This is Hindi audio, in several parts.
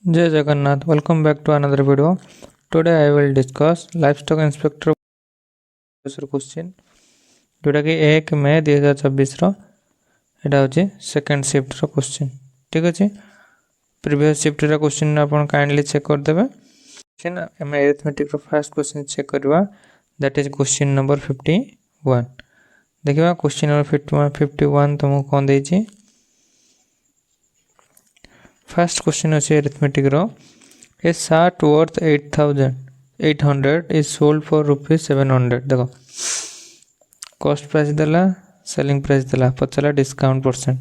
Jai Jagannath, welcome back to another video. Today I will discuss livestock inspector question जोटा कि 1 मई 2024 एटा होची सेकंड शिफ्ट रो क्वेश्चन। ठीक अछि, प्रीवियस शिफ्ट रो क्वेश्चन आपण काइंडली चेक कर देबे। क्वेश्चन हम अरिथमेटिक रो फर्स्ट क्वेश्चन चेक करबा, दैट इज क्वेश्चन नंबर 51। देखिबा क्वेश्चन नंबर 51 तुमको कोन देछि। फर्स्ट क्वेश्चन अच्छे अरिथमेटिक रो, a shirt worth 8800 is sold for ₹700। देखो कॉस्ट प्राइस देला, सेलिंग प्राइस देला, पचला discount percent.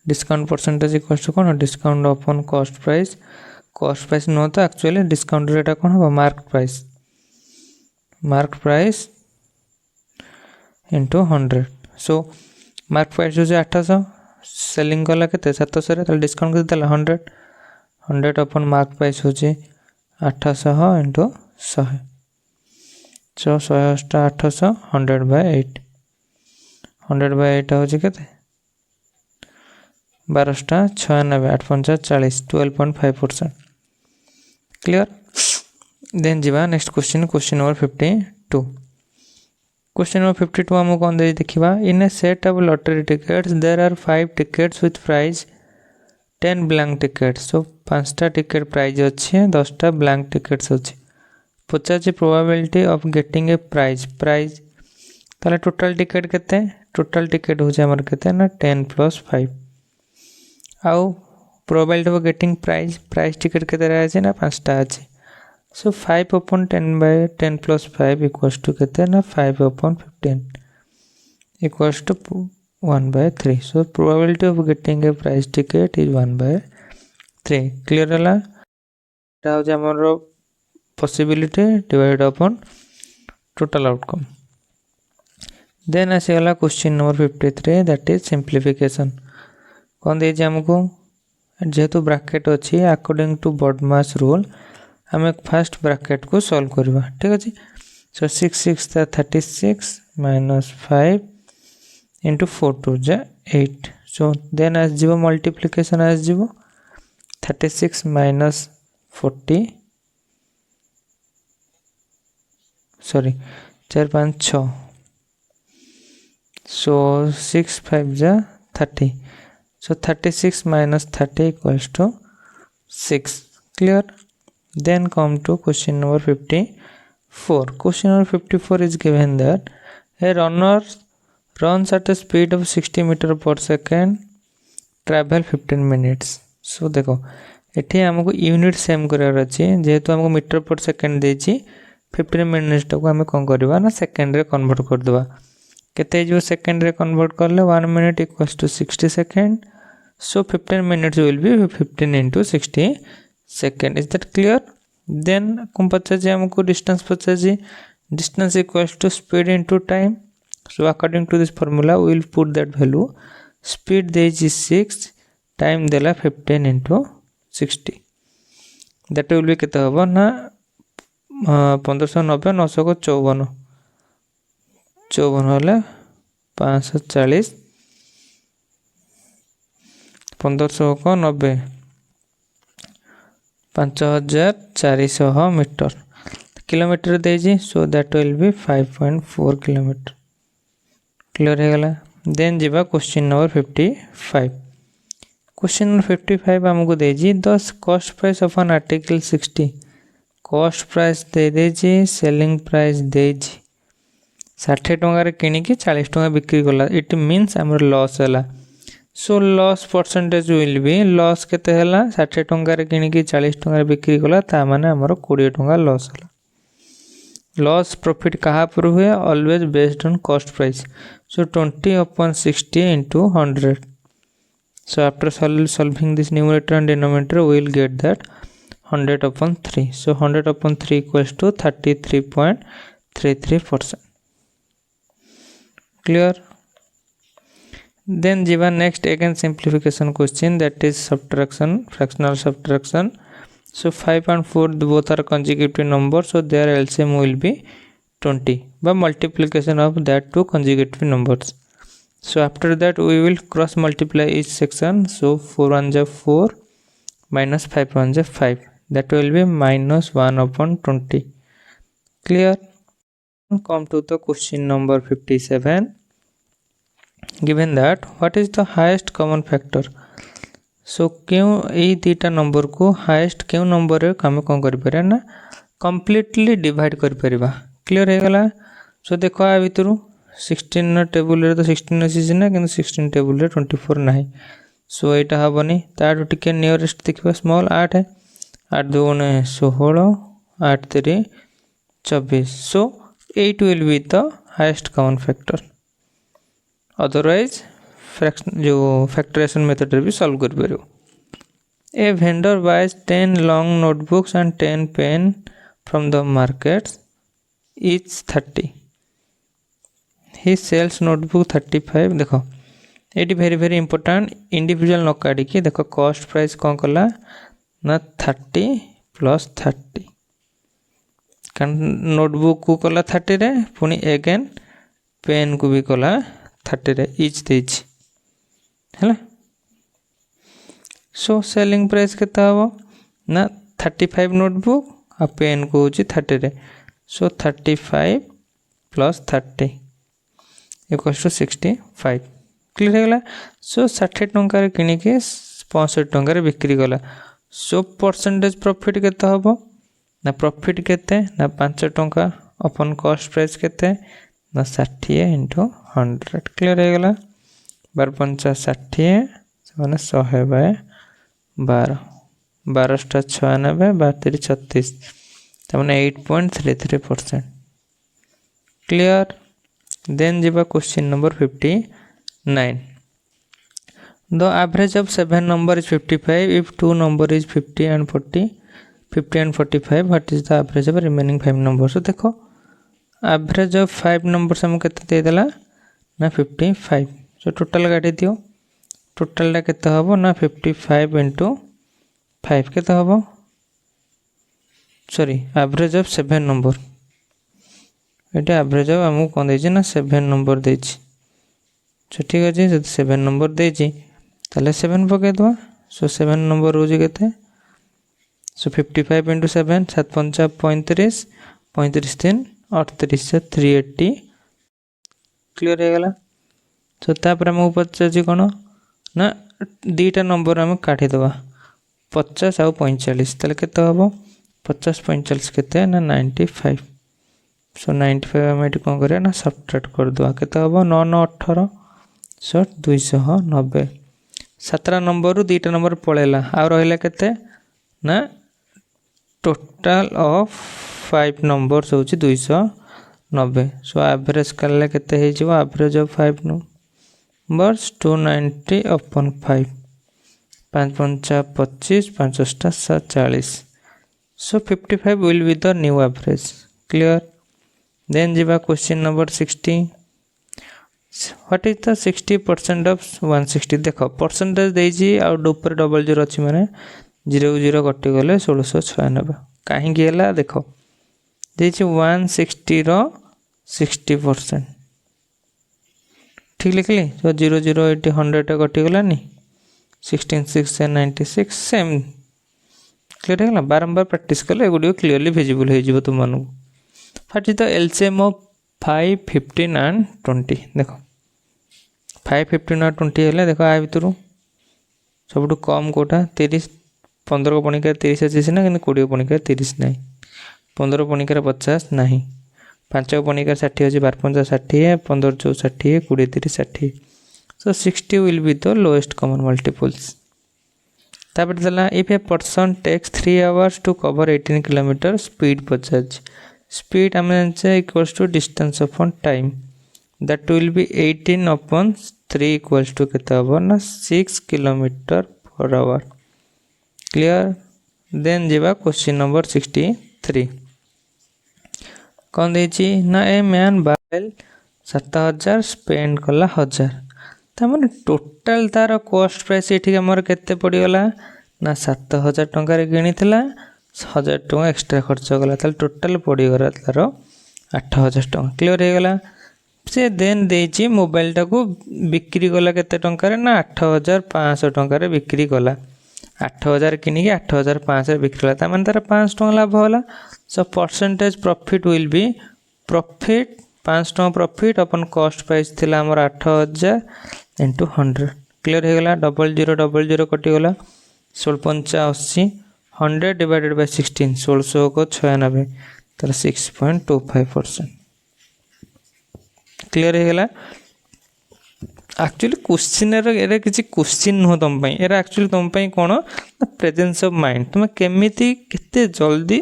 Discount percentage equals to कोन, डिस्काउंट अपॉन कॉस्ट प्राइस नो तो एक्चुअली डिस्काउंट रेट कोन हो, मार्क प्राइस इनटू 100। सो मार्क प्राइस हो 800, सेलिंग कला केते 700 रे, ताले डिस्काउंट केते देला 100 अपॉन मार्क प्राइस हो 800 इनटू 100। सो 100 800 100/8 100/8 हो केते 12 96 8 40 12.5%। क्लियर। देन जीवा next question number 52। Question number 52 हम कोन दे देखिबा, in a set of lottery tickets there are 5 tickets with price 10 blank tickets. So 5टा टिकट प्राइस अच्छे, 10टा ब्लैंक टिकट्स अच्छे। पचाची probability of getting a prize ताले टोटल टिकट केते, टोटल टिकट हो हमर केते ना 10 + 5। आउ probability of getting prize ticket केते रहे छै ना 5टा अछि। सो 5 upon 10/10 + 5 equals to केते ना 5 upon 15 equals to 1/3। So probability of getting a price ticket is 1/3। Clear हला। एटा हो हमरो possibility divided upon total outcome। Then आसी हला question number 53, that is simplification. कोन दे जे हमको, जेहेतु ब्रैकेट अछि अकॉर्डिंग टू बॉडमास रूल हमें फर्स्ट ब्रैकेट को सॉल्व करबा। ठीक अछि। So 6 6 36 -5 into 4 2 8। So then as जीवो मल्टीप्लिकेशन as जीवो 36 - 40 sorry 4 5 6। So 6 5 30। So 36 - 30 equals to 6। Clear. Then come to question number 54. Question number 54 is given that a runner runs at a speed of 60 meter per second, travel 15 minutes. So देखो एठी हमको यूनिट सेम करार अछि, जेहेतु हमको मीटर पर सेकंड देछि 15 मिनट्स को हम कोन करबा ना सेकंड रे कन्वर्ट कर देबा। केते जो सेकंड रे कन्वर्ट करले 1 minute equals to 60 seconds। So 15 minutes will be 15 into 60 second। Is that clear? Then कौन पचाजी हमको डिस्टेंस पचाजी, distance equals to speed into time। So according to this formula we will put that value। speed देजी 6, time देला 15 into 60। that will be केते होबो ना 1590 900 को 54 होले 540 1500 को 90 5400 मीटर किलोमीटर देजी। So that will be 5.4 kilometre. Clear है गला। देन जीवा क्वेश्चन नंबर 55। क्वेश्चन नंबर 55 हमको देजी 10 cost price of an article 60। Cost price दे देजी, सेलिंग प्राइस देजी 60 टंका रे किनी कि 40 टंका बिक्री करला। इट मींस हमर लॉस हला। So loss percentage will be, loss केते हला 60 टंका रे किनी कि 40 टंका रे बिक्री करला, ता माने हमर 20 टंका लॉस हला। लॉस प्रॉफिट कहा पर हुए, always based on cost price. So 20 upon 60 into 100। So after solving this numerator and denominator we will get that 100 upon 3। so 100 upon 3 equals to 33.33%। clear। then जीवा next again simplification question, that is subtraction, fractional subtraction। so 5 and 4 both are consecutive numbers, so their LCM will be 20 by multiplication of that two consecutive numbers। so after that we will cross multiply each section। so 4 1 4, minus 5 1 is 5. That will be minus 1 upon 20. Clear? Come to the question number 57. Given that, what is the highest common factor? So क्यों ये दीटा नंबर को हाईएस्ट क्यों नंबर रे हम कौन कर पारे ना कंप्लीटली डिवाइड कर परिबा. क्लियर हे गला. सो देखो आ भितरु 16 टेबुल रे तो 16 अछि ना कि 16 टेबुल रे 24 नाही. सो एटा हबनी ताडू टिके नियरेस्ट देखिबा स्मॉल 8 है 8 2 16 8 3 24. So 8 will be the highest common factor. Otherwise fraction जो फैक्टराइजेशन मेथड रे भी सॉल्व कर परियो. A vendor buys 10 long notebooks and 10 pen from the market each 30. He sells notebook 35. देखो ये वेरी वेरी इंपोर्टेंट. इंडिविजुअल न काढ़ी की देखो कॉस्ट प्राइस कौन कला ना 30 प्लस 30 कारण नोटबुक को कला 30 रे पुनी अगेन पेन को भी कला 30 रे इच देछि है. सो सेलिंग प्राइस केता हो ना 35 नोटबुक आ पेन को होची 30 रे. सो 35 प्लस 30 इक्वल्स टू 65. क्लियर हे गला. सो 60 टंका रे किनी के 65 टंका रे बिक्री गला. सो परसेंटेज प्रॉफिट केता हो ना प्रॉफिट केते ना 5 टंका अपन कॉस्ट प्राइस केते ना 60 into 100. क्लियर हे गला. 12 5 60 माने 100 बाय 12 12 96 32 36 तमाने 8.33%. क्लियर. देन जीवा question number 59. The average of 7 number is 55. If 2 number is 50 and 45, what is the average of remaining 5 numbers? So देखो average of 5 numbers हम केते दे देला ना 55. सो टोटल गाड़ी दियो. टोटल टा केते हबो ना 55 into 5 केते हबो sorry average of 7 number. Etah average of हमु कोन देछि ना 7 नंबर देछि. सो ठीक अछि जब 7 नंबर देछि ताले 7 पके दवा. सो 7 नंबर होजी केते सो 55 into 7 7 5 35 35 3 38 से 380. क्लियर हे गला. सो तापर हम पचासी कोन ना दीटा नंबर हम काटी दवा 50 और 45 तले केते हबो 50 45 केते ना 95. सो 95 हम एटी कोन करे ना सब्ट्रैक्ट कर दवा केते हबो 9 9 18 सो 290. 17 नंबर रु दीटा नंबर पळेला आ रहला केते ना टोटल ऑफ 5 नंबर्स होची 290. सो एवरेज करले केते हे जिवो average of 5 numbers 290 upon 5 5 5 25 5 8 40. So 55 will be the new average. Clear. Then jiba question number 60. What is the 60% of 160? देखो परसेंटेज देजी आ ऊपर डबल जीरो अछि माने 0 0 कटि गले 1696 काहे गेला देखो देछि 160 रो 60%. ठीक लिखली तो 0 0 80 100 कटि गलानी 16 6 से 96 सेम. क्लियर है बारंबार प्रैक्टिस कले गुडियो क्लियरली विजिबल हो जिवो तुम मानु. What is the LCM of 5 15 and 20? देखो 5 15 और 20 हेले देखो आ भितरु सबटु कम कोटा 30 15 पणिका 30 अछि सिना कि 20 पणिका 30 नाही 15 पणिका 50 नाही 5 पणिका 60 अछि 12 50 60 15 4 60 20 30 60. So 60 will be the lowest common multiples. तापर दला if a person takes 3 hours to cover 18 km speed पचाज speed आमे equals to distance upon time that will be 18 upon 3 equals to केता हो ना 6 km per hour. Clear. Then जीवा question number 63. कौन देछि ना ए मैन बाइल 7000 स्पेंड कला 1000 तामाने टोटल तार कॉस्ट प्राइस एठी हमर केते पड़ी गला ना 7000 टंका रे किनिथिला 1000 टंका एक्स्ट्रा खर्च गला ताल टोटल पड़ी गला तार 8000 टंका. क्लियर हे गला. से देन देछि मोबाइल टा को बिक्री गला केते टंका रे ना 8500 टंका रे बिक्री गला 8000 किनिकी 8500 बिक्री तार मैंने तार 500 टଙ୍କା लाभ होला। So percentage profit will be profit 500 टଙ୍କା प्रॉफिट अपन कॉस्ट प्राइस थिला हमर 8000 इंटू 100 क्लियर हो गला। 0000 कटिगला 1685 100 डिवाइडेड बाय 16 1600 को 96 तार 6.25% क्लियर हो गला। एक्चुअली क्वेश्चन एरा किसी क्वेश्चन नुह तुम एरा एक्चुअली तुम कौन प्रेजेंस ऑफ माइंड तुम केमिति केते जल्दी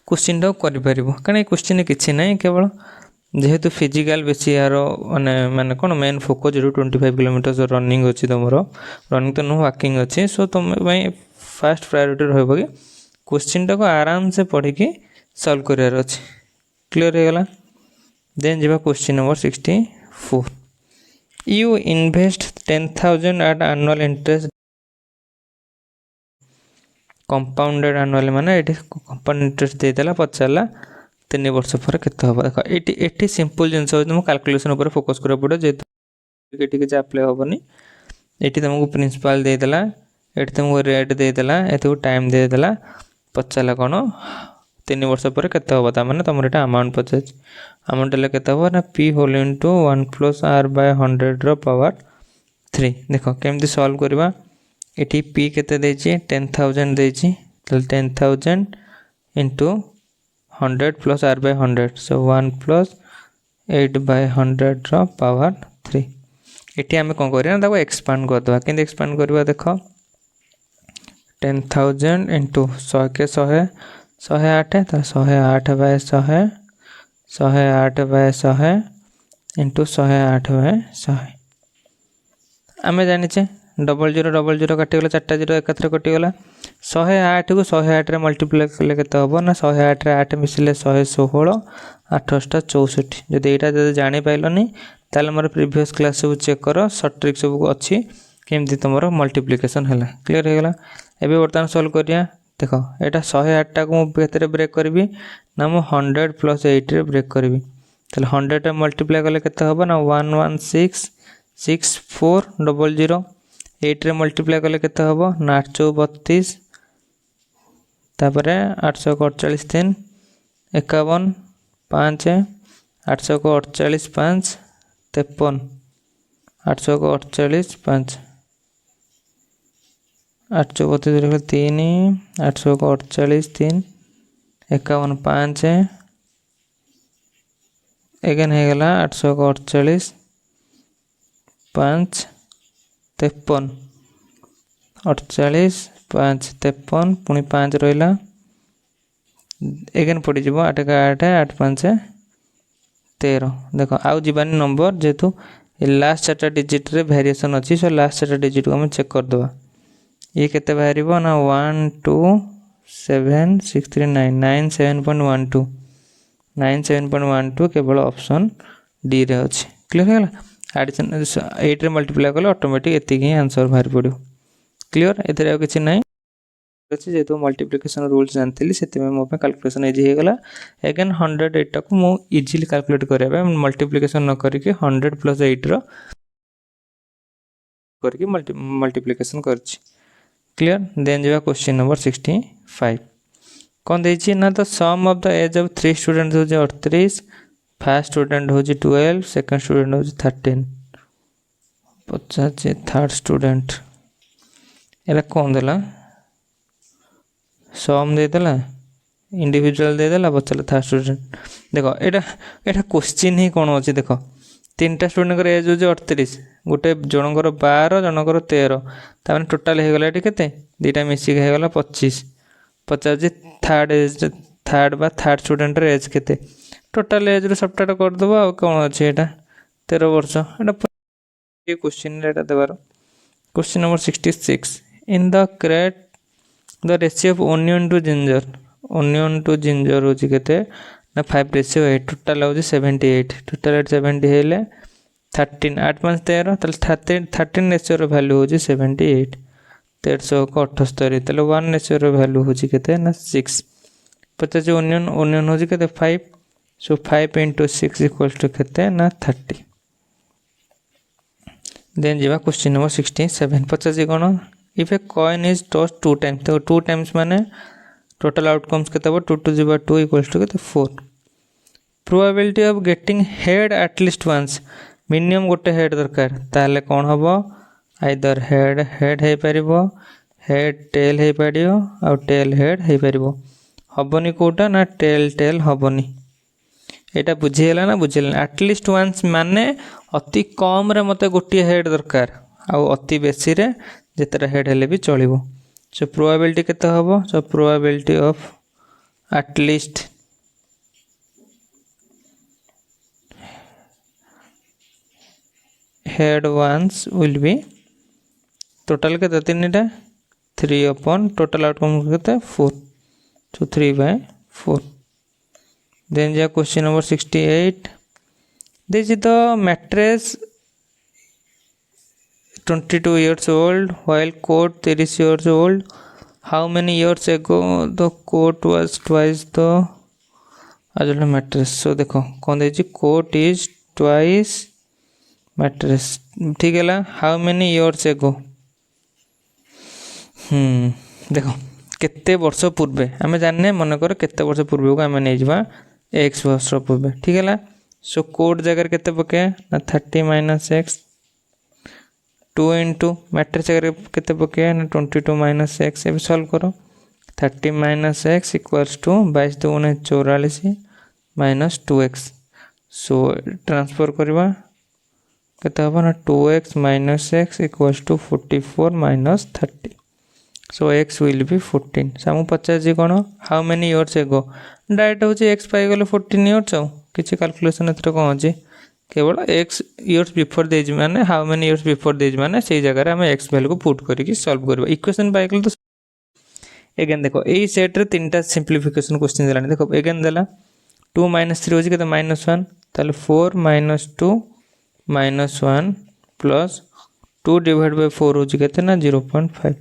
क्वेश्चन टाक कर कारण क्वेश्चन किसी ना केवल जेहेतु फिजिकल बेसी यार माने कौन मेन फोकस जो 25 किलोमीटर रनिंग अच्छी तुम रनिंग तो नुह वॉकिंग अच्छी सो तुम फास्ट प्रायोरिटी रहा कि क्वेश्चन टाक आराम से पढ़ी सॉल्व करार अच्छे क्लियर हो गला। देन जी question number 64 you invest 10,000 at annual interest compounded annually माने एटी कंपाउंड इंटरेस्ट दे देला पचारला 3 वर्ष पर केते होबा देखो एटी सिंपल जिंस हो तुम कैलकुलेशन ऊपर फोकस करा पड़ो जेतु एटी के अप्लाई होबनी। एटी तुमको प्रिंसिपल दे देला एटी तुमको रेट दे देला एतु टाइम दे देला पचारला कोन 3 वर्ष पर केते होबा ता माने तुमर एटा अमाउंट पचाच अमाउंट ले केते होबा ना p whole into 1 plus r by 100 रो पावर 3 देखो केमती सॉल्व करबा एटी p केते देछि 10000 देछि त 10000 into 100 plus r by 100 so 1 plus 8 bye 100 रो पावर 3 एटी हमें कोन करिया ना ताको एक्सपांड कर दवा केंते एक्सपांड करबा देखो 10000 इनटू 100 के 100 108 तो 108 बाय 100 108 बाय 100 इंटू 108 बाय 100 आम जाने 0000 कटिगला 4टा 0 एकत्र कटिगला 108 को 108 मल्टीप्लाई कले केते होबो ना 108 रे 8 मिसले 116 8 64 जदि एटा जदि जानि पाइलनी ताले मोर प्रीवियस क्लास सब चेक करो शॉर्ट ट्रिक सब अच्छी केमती तुमरो मल्टीप्लिकेशन हैला क्लियर हो गला। एबे वर्तमान सॉल्व करिया देखो एटा 108 टा को बेतरे ब्रेक करबी ना मो 100 प्लस 8 रे ब्रेक करबी तले 100 रे मल्टीप्लाई करले केते होबो ना 116640 8 रे मल्टीप्लाई करले केते होबो ना 832 तापरे 848 3 51 5 848 5 53 848 5 832 3 848 3 51 5 एगेन हो गला 848 5 53 48 5 53 पुणी 5 रहा एगेन पड़ी जीवो 8 का 8 8 5 13 देखो आउ जीवानी नंबर जेतु लास्ट 4टा डिजिट रे वेरिएशन अच्छी सो लास्ट 4टा डिजिट को हम चेक कर दवा ये केते बाहरिबो ना 127639 97.12 97.12 केवल ऑप्शन डी रे अछि क्लियर हो गला। एडिशन 8 रे मल्टीप्लाई करले ऑटोमेटिक एति ही आंसर बाहर पड़ो क्लियर एतरे किछि नै अछि जेतो मल्टीप्लिकेशन रूल्स जानथिली सेति में मो पे कैलकुलेशन इजी हो गला। अगेन 108 टा को मो इजीली कैलकुलेट करबा मल्टीप्लिकेशन न करके 100 प्लस 8 रो करके मल्टीप्लिकेशन करछि क्लियर। देन जीवा क्वेश्चन नंबर 65 कौन देछि ना तो sum of the age of 3 students हो 38 फर्स्ट स्टूडेंट हो 12 सेकंड स्टूडेंट हो 13 50 थर्ड स्टूडेंट एला कौन देला सम दे देला इंडिविजुअल दे देला बचला थर्ड स्टूडेंट देखो एटा क्वेश्चन ही कौन अछि देखो 3टा स्टूडेंट एज हो 38 गोटे जनकर 12 जनकर 13 ता माने टोटल हे गला एटी केते दीटा मिसी हे गला 25 50 थर्ड बा थर्ड स्टूडेंट रे एज केते टोटल एज रे सबटा कर दबो आ कोन अछि एटा 13 वर्ष एटा ये क्वेश्चन रे एटा देबार question number 66 in the crate the ratio of onion to ginger हो केते ना 5 रेशियो 8 टोटल हो 78 टोटल 70 हेले 13 8 5 13 तले 13 रेशियो रो वैल्यू हो 78 1300 को 78 तले 1 रेशियो रो वैल्यू हो केते ना 6 50 ओनियन हो केते 5 सो 5 into 6 equals to केते ना 30 देन जीवा question number 67 50 cone if a coin is toss 2 times, तो 2 टाइम्स माने टोटल आउटकम्स के 2 to the 2 इक्वल्स टू के 4। Probability of getting head at least once, minimum गोटे हेड दरकार, ताहले कौन हम आइदर हेड हेड हो पार, हेड टेल हो पार, आ टेल हेड हो पार, हबनी कोटा ना टेल टेल हबनी। यहाँ बुझीगला ना बुझीगला, एटलिस्ट वंस माने अति कम रे मते गोटे हेड दरकार, आउ अति बेसी रे जितरा हेड हेले भी चलिबो। सो प्रोबेबिलिटी केते हबो, so probability of at least head once will be total के 3 अपॉन टोटल आउटकम के 4, सो 3/4। Then the question number 68. This is the mattress 22 years old while coat 30 years old. How many years ago the coat was twice the adult mattress? So देखो कौन देजी, coat is twice mattress, ठीक है ला। How many years ago, देखो केते वर्ष पूर्वे आम जाने, मनकर केते वर्ष पूर्व को आम नहीं जावा एक्स वर्ष पूर्वे, ठीक है। सो कोड जगह केते पके ना 30 माइनस एक्स, 2 इंटू मैट्रिक्स जगह केते पके ना 22 माइनस एक्स। ए सॉल्व करो, 30 माइनस एक्स इक्वल्स टू 22 दूने 44 माइनस 2x। सो ट्रांसफर करवा केते हबो ना 2x minus x equals to 44 minus 30। So x will be 14। सामू पचास जी कौन, how many years ago, direct हूँ एक्स पाइगले 14 इयर्स, आउ किसी कैलकुलेसन एथर कौन अच्छे, केवल एक्स इयर्स बिफोर देज मैंने हाउ मेनी इयर्स बिफोर देज मैंने से जगह आम एक्स वैल्यू को पुट करके सॉल्व करबा। इक्वेशन पाइगले तो एगेन देखो यही सेट्रे 3टा सिंप्लीफिकेशन क्वेश्चन देलानी। देखो एगेन देला 2 माइनस 3 होची केते -1, ताले 4 minus 2 minus 1 plus 2 divide by 4 होची केते ना 0.5।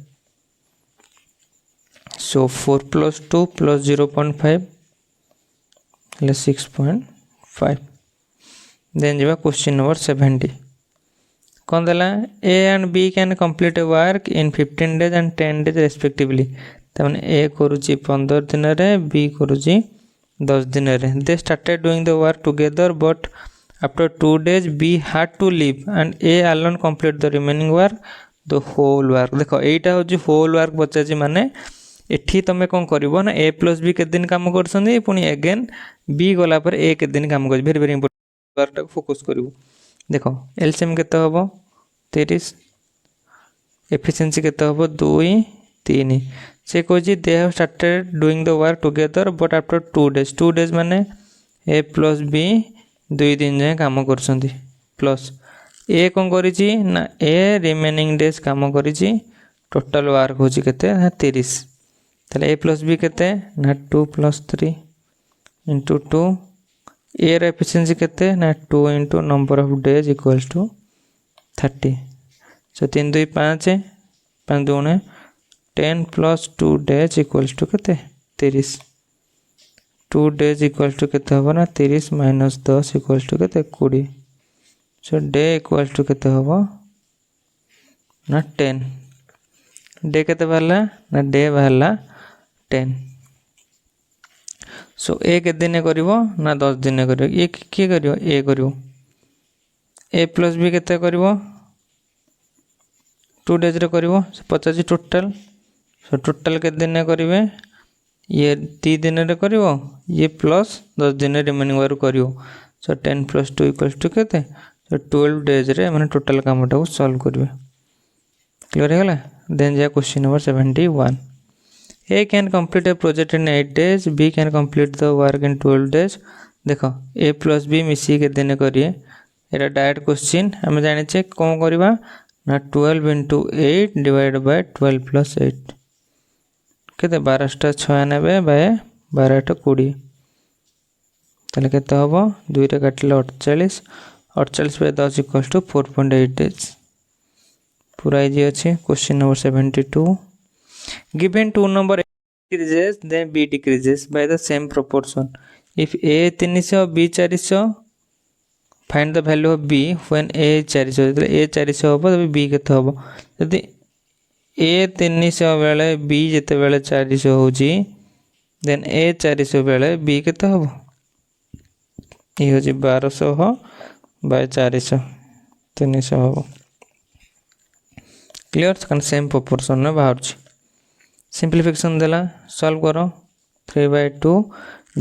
So 4 plus 2 plus 0.5 6.5। देन जब क्वेश्चन नंबर 70 कौन देला, a and b can complete a work in 15 days and 10 days respectively. तमाने ए करूची 15 दिन रे, बी करूची 10 दिन रे। They started doing the work together but after 2 days b had to leave and A alone complete the remaining work the whole work. देखो एटा होची होल वर्क बचाची, माने एठी तमे कौन करिवो ना ए प्लस बी के दिन काम करछंदी, पुनी अगेन बी गला पर ए के दिन काम कर, very very important work focus करिवो। देखो एलसीएम केते हबो 30, एफिशिएंसी केते हबो 2 3। से कोजी they have started doing the work together but after 2 days, 2 days माने ए प्लस बी 2 दिन जाय काम करछंदी, प्लस ए कौन करिची ना ए रिमेनिंग डेज काम करिची। टोटल वर्क होची केते ना 30, ताले ए प्लस बी केते ना 2 + 3 इंटू 2, ए र एफिशिएंसी केते ना 2 into number of days equals to 30। सो 3 2 5 5 2 10 प्लस 2 डेज इक्वल्स टू केते 30। 2 डेज इक्वल्स टू केते हबो ना 30 माइनस 10 इक्वल्स टू केते 20। सो डे इक्वल्स टू केते हबो ना 10। डे केते बाहरला ना डे बाहरला 10। सो ए के दिन करिवो ना 10 दिन करिवो, ये किए करिवो ए करिवो। ए प्लस बी केते करिवो 2 डेज रे करिवो, 50 टोटल। सो टोटल के दिन करिवे, ये 3 दिन रे करिवो, ये प्लस 10 दिन रिमेनिंग वार करिवो। सो 10 + 2 इक्वल्स टू केते, सो 12 डेज रे माने टोटल कामटा को सॉल्व करिवे। क्लियर है गला। देन जा question number 71। A can complete a project in 8 days, B can complete the work in 12 days। देखो A प्लस बी मिसी के दिन करिए, एटा डायरेक्ट क्वेश्चन आम जाने कौन करवा ना 12 इंटू 8 डिवाइड बाय 12 + 8 केते 12 96 बाय 12 20, ताले केते हबो 2 रे काटले 48, 48 बाय 10 इक्वल्स टू 4.8 डेज। पूरा इजी अच्छे। Question number 72। Given two number increases then b decreases by the same proportion. If a 300 b 400, find the value of b when a 400। a 400 होबो तबे b केते होबो, यदि ए 300 बेले बी जिते बेले 400 होची देन ए 400 बेले बी केते हबो ये होची 1200 बाय 400 300 हबो क्लियर कन सेम प्रोपोर्शन में बाहर सिंप्लिफिकेशन देला सॉल्व करो 3/2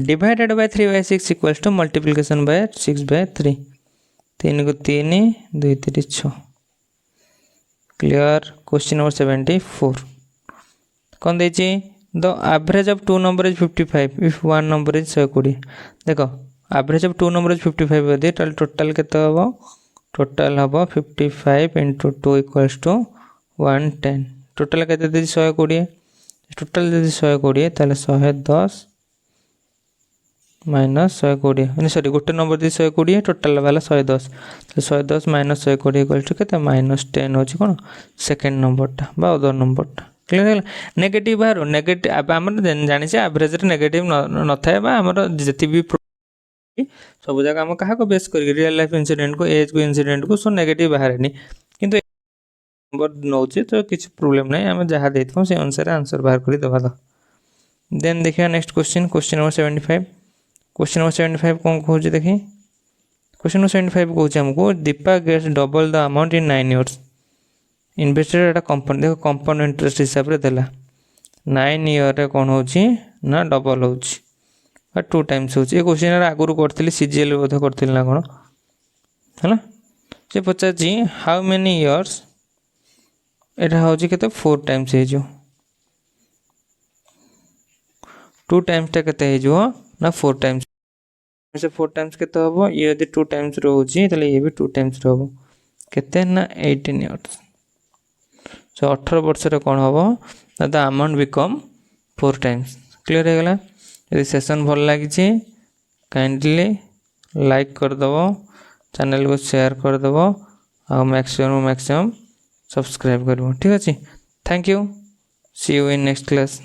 divided by 3/6 equals to multiplication by 6/3 3 को 3 2 3 6 क्लियर क्वेश्चन नंबर 74 कौन देची the average of two number is 55 if one number is 120 देखो average of two number is 55 यदि टोटल केते हबो टोटल हबो 55 * 2 इक्वल्स टू 110 टोटल केते देची 120 टोटल यदि 120 ताले 110 माइनस 120 यानी सॉरी गोटे नंबर दी 120 टोटल वाला 110 तो 110 माइनस 120 इक्वल टू केते -10 होची कोन सेकंड नंबरटा बा अदर नंबरटा क्लियर है नेगेटिव बाहर नेगेटिव अब हमर जानि छै एवरेज रे नेगेटिव न थाए बा हमर जति भी सब जगह हम कहा को बेस कर रियल लाइफ इंसिडेंट को एज को इंसिडेंट को सो नेगेटिव बाहर नहीं किंतु नंबर नौचे तो किछ प्रॉब्लम नहीं हम जहा देथौ से आंसर आंसर बाहर करी देबा द देन देखिए next question number 75 question number 75 कौन कहूँ देखिए क्वेश्चन नंबर 75 कहूँ हमको Deepa gets double the amount in 9 years invested एटा कंपनी देखो कंपाउंड इंटरेस्ट हिसाब रे देला 9 ईयर रे कौन होची ना डबल होची बा 2 टाइम्स होची ए क्वेश्चन रे आगुरु करथिली सीजीएल बोध करथिल ना कोन हला से पचा जी हाउ मेनी इयर्स एटा होची केते 4 टाइम्स हे जो 2 टाइम्स टा केते हे जो ना 4 टाइम्स से 4 टाइम्स केते हबो ये यदि 2 टाइम्स रहउची तले ये भी 2 टाइम्स रहबो केते ना 18 इयर्स सो 18 वर्ष रे कोन हबो the amount become 4 times clear हे गेला यदि सेशन भल लागी छी काइंडली लाइक कर दबो चैनल को शेयर कर दबो आ मैक्सिमम सब्सक्राइब करबो ठीक अछि thank you see you in next class.